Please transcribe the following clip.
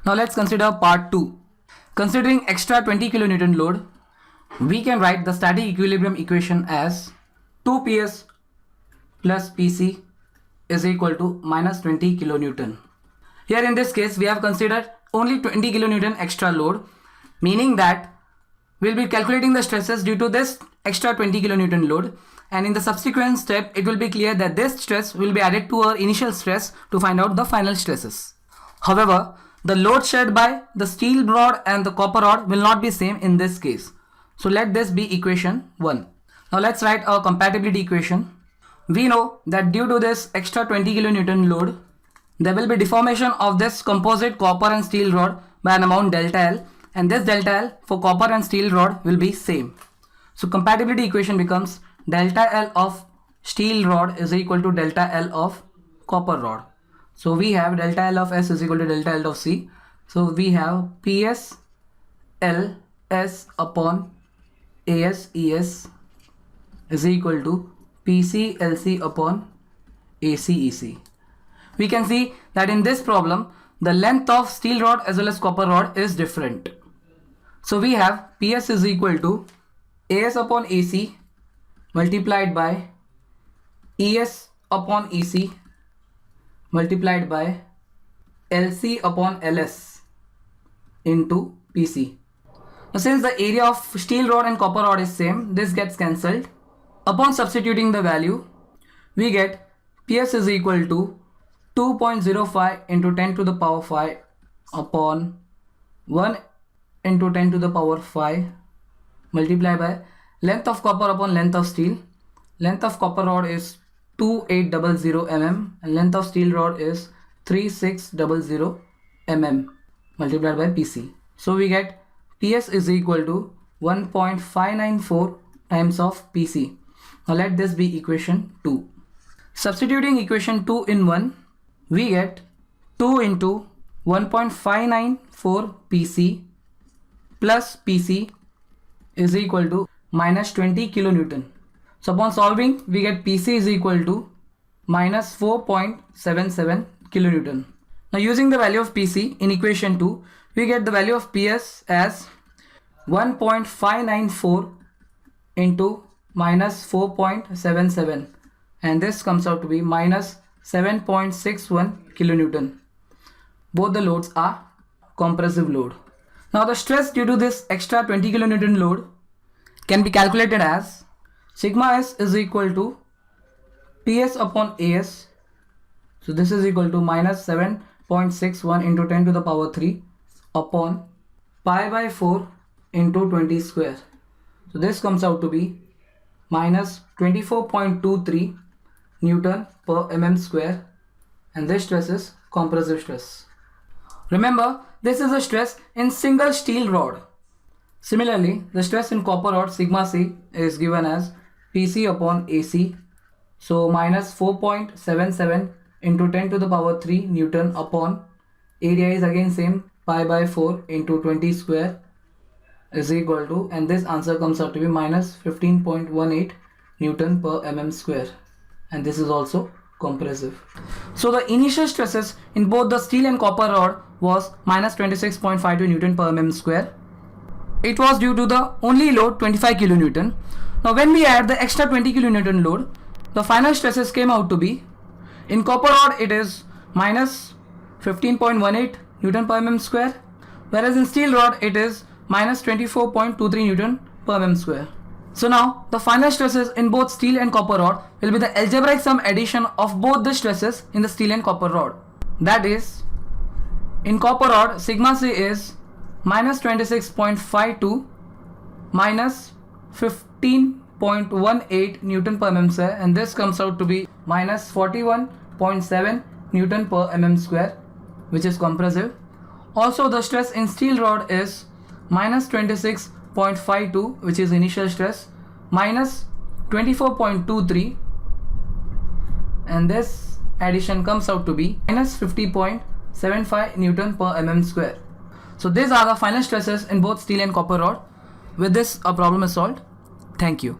Now let's consider part 2. Considering extra 20 kilonewton load, we can write the static equilibrium equation as 2PS plus PC is equal to minus 20 kilonewton. Here in this case, we have considered only 20 kilonewton extra load, meaning that we'll be calculating the stresses due to this extra 20 kilonewton load, and in the subsequent step it will be clear that this stress will be added to our initial stress to find out the final stresses. However, the load shared by the steel rod and the copper rod will not be same in this case. So let this be equation 1. Now let's write our compatibility equation. We know that due to this extra 20 kilonewton load, there will be deformation of this composite copper and steel rod by an amount delta L, and this delta L for copper and steel rod will be same. So compatibility equation becomes delta L of steel rod is equal to delta L of copper rod. So we have delta L of S is equal to delta L of C. So we have PS L S upon AS ES is equal to PC LC upon AC EC. We can see that in this problem, the length of steel rod as well as copper rod is different. So we have PS is equal to AS upon AC multiplied by ES upon EC multiplied by LC upon LS into PC. Now since the area of steel rod and copper rod is same, this gets cancelled. Upon substituting the value, we get PS is equal to 2.05 into 10 to the power 5 upon 1 into 10 to the power 5 multiplied by length of copper upon length of steel. Length of copper rod is 2800 mm and length of steel rod is 3600 mm multiplied by PC. So we get PS is equal to 1.594 times of PC. Now let this be equation 2. Substituting equation 2 in 1, we get 2 into 1.594 PC plus PC is equal to minus 20 kilonewton. So upon solving, we get PC is equal to minus 4.77 kilonewton. Now using the value of PC in equation 2, we get the value of PS as 1.594 into minus 4.77, and this comes out to be minus 7.61 kilonewton. Both the loads are compressive load. Now the stress due to this extra 20 kilonewton load can be calculated as sigma S is equal to PS upon AS. So this is equal to minus 7.61 into 10 to the power 3 upon pi by 4 into 20 square. So this comes out to be minus 24.23 Newton per mm square, and this stress is compressive stress. Remember, this is a stress in single steel rod. Similarly, the stress in copper rod sigma C is given as PC upon AC. So minus 4.77 into 10 to the power 3 Newton upon area is again same, pi by 4 into 20 square is equal to, and this answer comes out to be minus 15.18 Newton per mm square, and this is also compressive. So the initial stresses in both the steel and copper rod was minus 26.52 Newton per mm square. It was due to the only load 25 kilonewton. Now when we add the extra 20 kilonewton load, the final stresses came out to be, in copper rod it is minus 15.18 Newton per mm square, whereas in steel rod it is minus 24.23 Newton per mm square. So now the final stresses in both steel and copper rod will be the algebraic sum addition of both the stresses in the steel and copper rod. That is, in copper rod sigma C is minus 26.52 minus 15.18 Newton per mm square, and this comes out to be minus 41.7 Newton per mm square, which is compressive. Also the stress in steel rod is minus 26.52, which is initial stress, minus 24.23, and this addition comes out to be minus 50.75 Newton per mm square. So these are the final stresses in both steel and copper rod. With this, our problem is solved. Thank you.